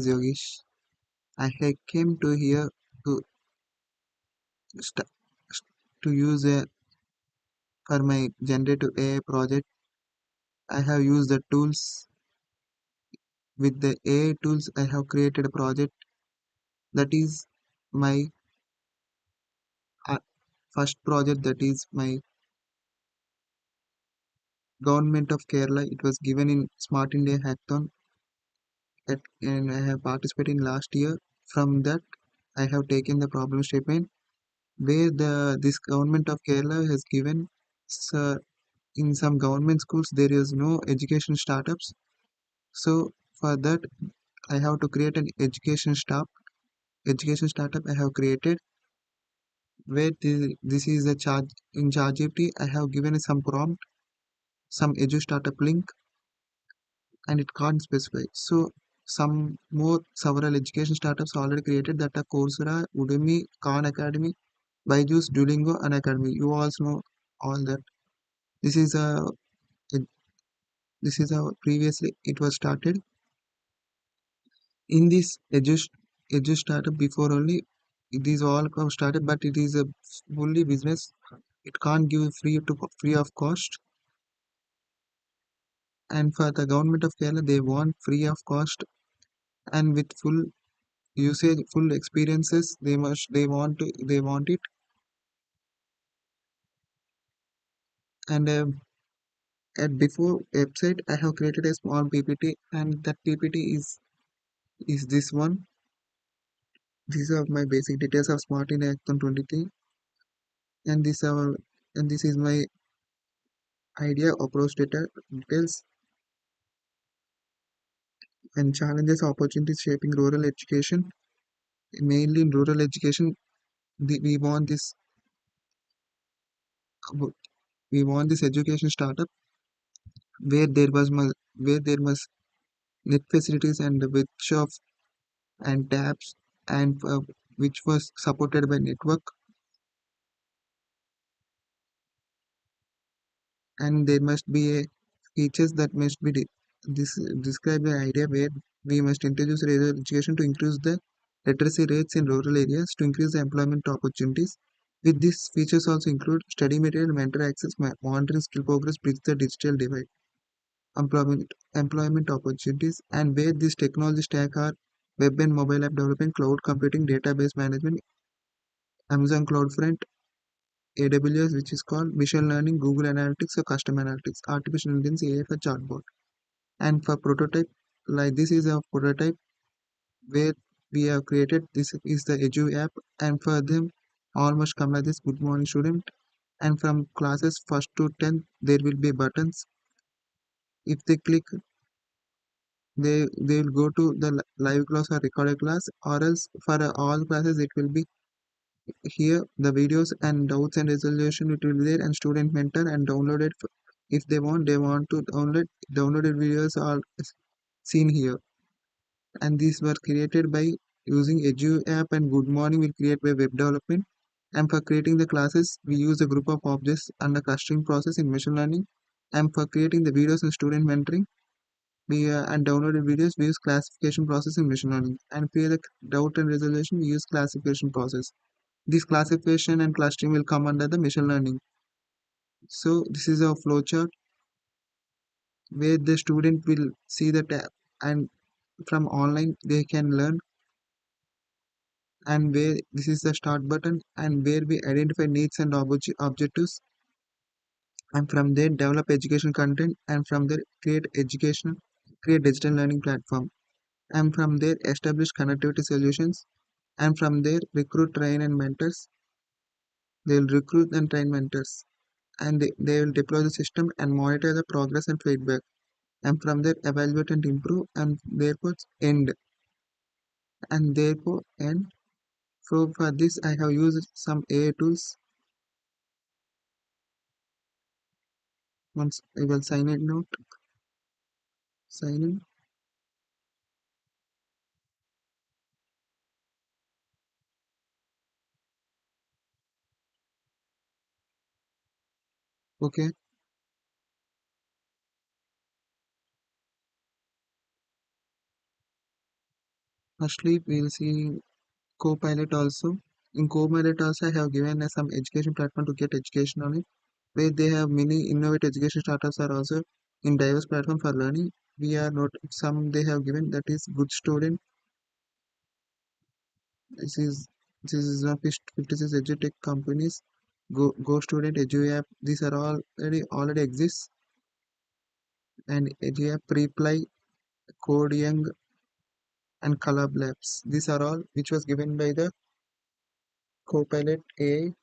Yogesh. I had came to here to st- to use for my generative AI project. I have used the tools. With the AI tools, I have created a project that is my uh, first project. That is my government of Kerala. It was given in Smart India Hackathon, and I have participated in last year. From that, I have taken the problem statement where the this government of Kerala has given. So in some government schools there is no education startups, so for that I have to create an education startup I have created, where this is a charge in ChatGPT. I have given some prompt, some edu startup link, and it can't specify. So some more several education startups already created, that are Coursera, Udemy, Khan Academy, Byju's, Duolingo, and Academy. You also know all that. This is a this is how previously it was started. In this edu startup before only, it is all started, but it is a fully business. It can't give free of cost. And for the government of Kerala, they want free of cost and with full usage, full experiences. They want it. And at before website, I have created a small PPT, and that PPT is this one. These are my basic details of Smart in Action 23, and this is my idea approach details and challenges opportunities shaping rural education. Mainly in rural education, we want this we want this education startup where there was net facilities and which of and tabs, and which was supported by network, and there must be a features that must be this describe the idea where we must introduce rural education to increase the literacy rates in rural areas, to increase the employment opportunities. With these features also include study material, mentor access, monitoring skill progress, bridge the digital divide, employment opportunities, and where this technology stack are web and mobile app development, cloud computing, database management, Amazon CloudFront, AWS, which is called machine learning, Google Analytics, or custom analytics, artificial intelligence, AI for chatbot. And for prototype, like this is a prototype where we have created, this is the Edu app, and for them almost come like this: good morning student, and from classes 1st to 10th there will be buttons. If they click, they will go to the live class or recorded class, or else for all classes it will be here the videos and doubts and resolution, it will be there, and student mentor and download it. If they want to downloaded videos are seen here. And these were created by using Edu app, and Good Morning will create by web development. And for creating the classes, we use a group of objects and a clustering process in machine learning. And for creating the videos and student mentoring, we and downloaded videos, we use classification process in machine learning. And for the doubt and resolution, we use classification process. This classification and clustering will come under the machine learning. So this is a flowchart where the student will see the tab, and from online they can learn, and where this is the start button, and where we identify needs and objectives, and from there develop education content, and from there create digital learning platform, and from there establish connectivity solutions, and from there recruit train and mentors. They will recruit and train mentors, and they will deploy the system and monitor the progress and feedback, and from there evaluate and improve, and therefore end end. So for this I have used some AI tools. Once I will sign it note, sign in. Okay. Firstly, we'll see Copilot also. In Copilot also, I have given some education platform to get education on it, where they have many innovative education startups are also in diverse platform for learning. We are not some they have given that is good student. This is this is one of 56 edutech companies. Go Student, Edu App. These are all already exists, and Edu App, Reply, Code Young, and Collab Labs. These are all which was given by the Copilot AI,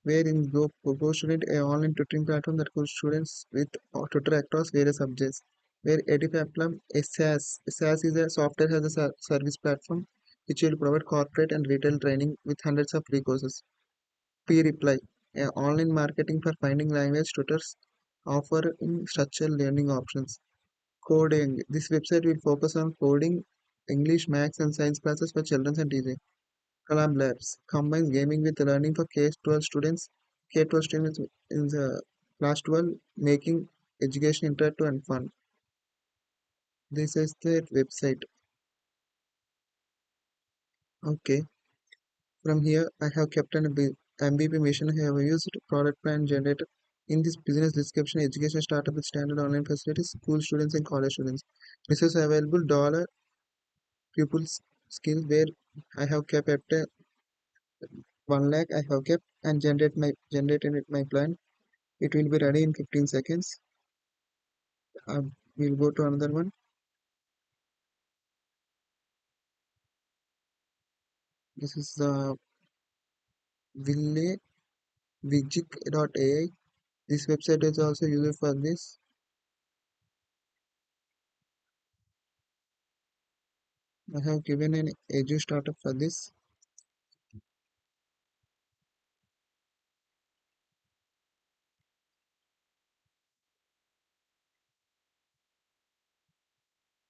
where in Go Student, a online tutoring platform that goes students with tutor across various subjects. Where EduPlatform, a SaaS is a software as a service platform which will provide corporate and retail training with hundreds of free courses. P-Reply, a online marketing for finding language tutors offering structured learning options. Coding, this website will focus on coding, English, Maths, and Science classes for children and teaching. Collab Labs combines gaming with learning for K-12 students. K-12 students in the class 12, making education interactive and fun. This is the website. Okay, from here I have kept an MVP mission. I have used product plan generator. In this business description, education startup with standard online facilities, school students and college students. This is available dollar pupils skill where I have kept at 1 lakh. I have kept and generated my plan. It will be ready in 15 seconds. We'll go to another one. This is the Ville Vigic.ai. This website is also used for this. I have given an Edu startup for this.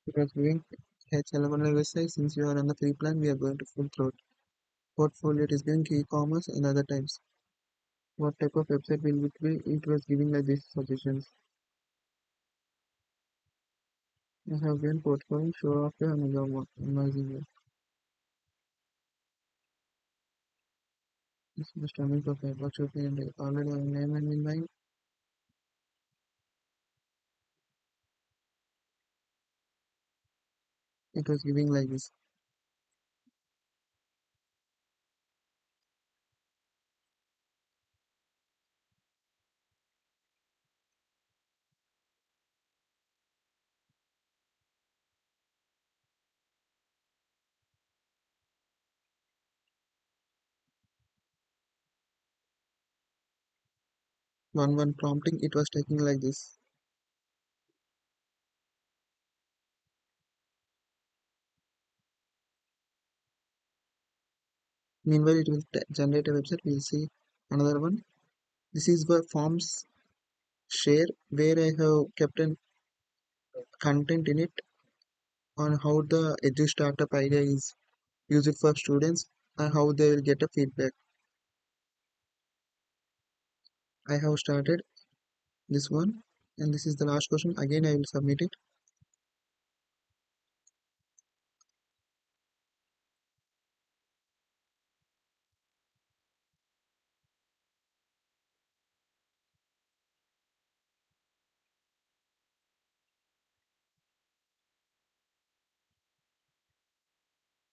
It was giving H11 website. Since you are on the free plan, we are going to full throat. Portfolio it is giving e-commerce and other types. What type of website will it be? It was giving like these suggestions. I have given portfolio show off the Amazon. This is the stomach of what should be already on name and in mind. It was giving like this. One prompting it was taking like this. Meanwhile, it will generate a website. We'll see another one. This is the forms share where I have kept an content in it on how the edu startup idea is used for students and how they will get a feedback. I have started this one and this is the last question. Again, I will submit it.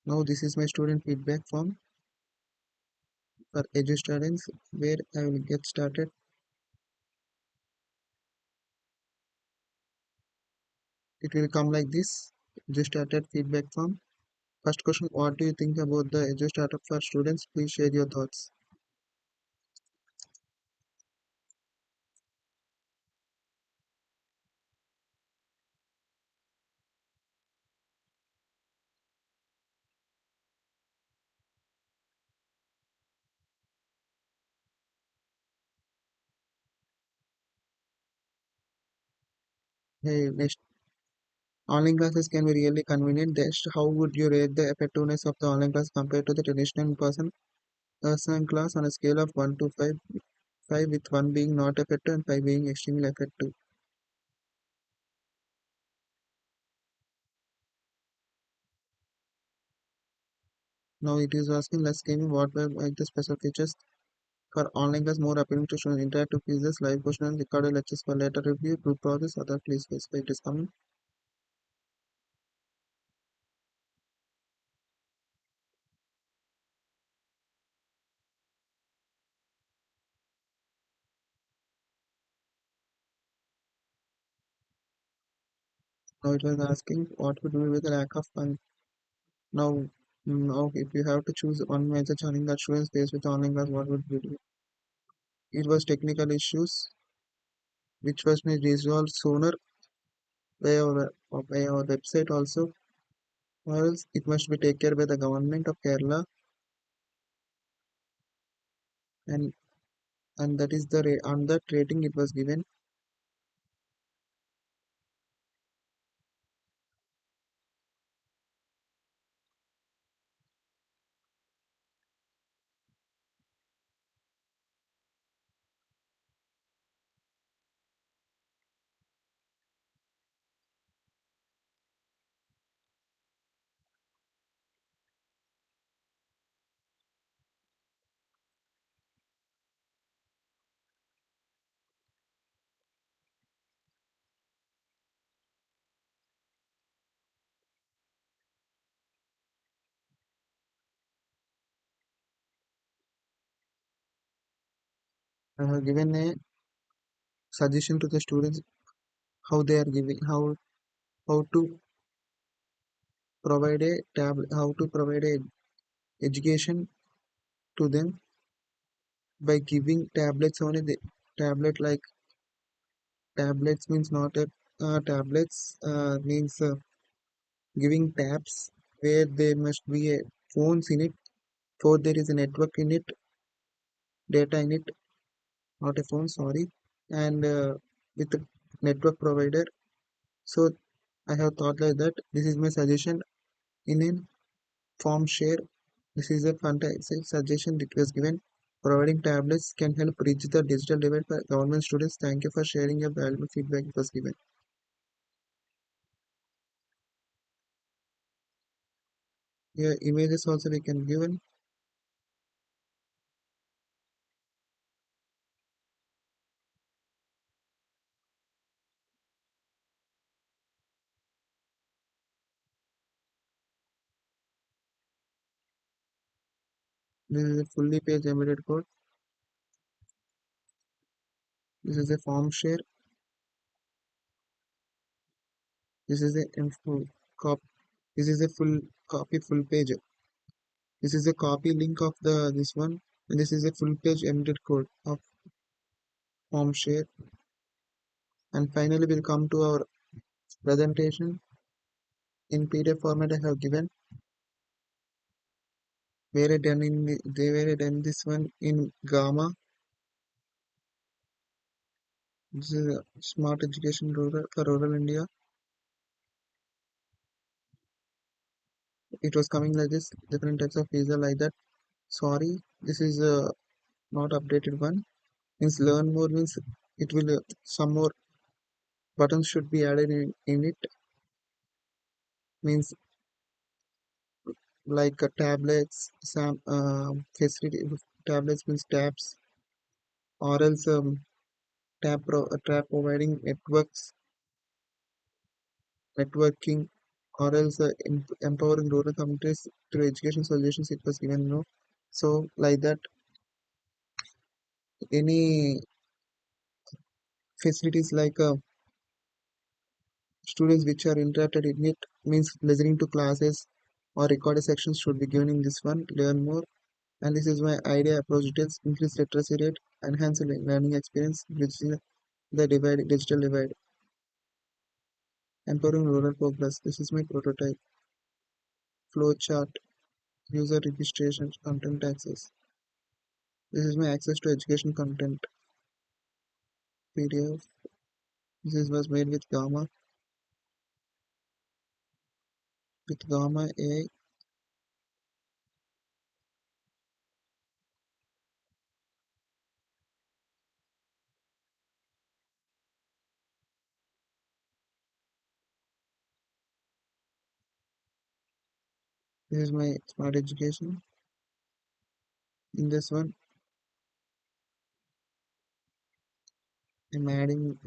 Now this is my student feedback form for edu students where I will get started. It will come like this. Edu started feedback form. First question, what do you think about the edu startup for students? Please share your thoughts. Hey, next, online classes can be really convenient. Just how would you rate the effectiveness of the online class compared to the traditional person class on a scale of 1 to 5, 5 with 1 being not effective and 5 being extremely effective? Now it is asking less gaming, what were like the special features for online class more appealing to students, interactive quizzes, live questions, recorded lectures for later review, group projects, other please specify it is coming. Now it was asking what to do with the lack of fun. Now, now if you have to choose one major challenge that students face with online class, what would you do? It was technical issues which was made resolved sooner by our website also, or else it must be taken care by the government of Kerala, and that is the on that rating it was given. I have given a suggestion to the students how they are giving how to provide a how to provide a education to them by giving tablets only. The tablet like tablets means not a tablets means giving tabs where there must be a phones in it, for there is a network in it, data in it, not a phone, sorry, and with the network provider. So I have thought like that. This is my suggestion in a form share. This is a fantastic suggestion that was given. Providing tablets can help bridge the digital divide for government students. Thank you for sharing your valuable feedback it was given. Yeah, images also we can given. This is a fully page embedded code. This is a form share. This is a full cop. This is a full copy full page. This is a copy link of the this one. And this is a full page embedded code of form share. And finally we'll come to our presentation in PDF format I have given. Where I done they were done this one in Gamma. This is a smart education rural for rural India. It was coming like this, different types of visa like that. Sorry, this is not updated one. Means learn more means it will some more buttons should be added in it. Means like tablets, some facility tablets means tabs, or else tab providing networking, or else empowering rural communities through education solutions. It was given no. So like that, any facilities like students which are interacted in it means listening to classes or recorded sections should be given in this one. Learn more, and this is my idea approach details: increase literacy rate, enhance the learning experience, bridging the divide, digital divide, empowering rural progress. This is my prototype flow chart, user registration, content access. This is my access to education content PDF. This was made with Gamma AI. This is my smart education. In this one, I'm adding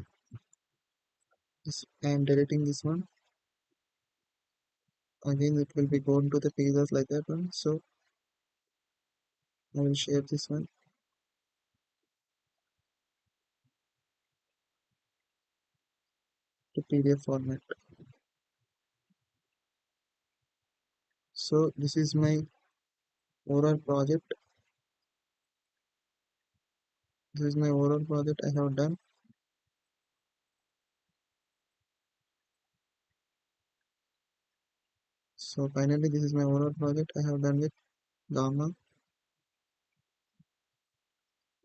this. I'm deleting this one. Again, it will be going to the pages like that one. So I will share this one to PDF format. So this is my overall project. This is my overall project I have done. So finally, this is my overall project I have done with Gamma.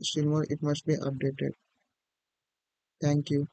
Still more, it must be updated. Thank you.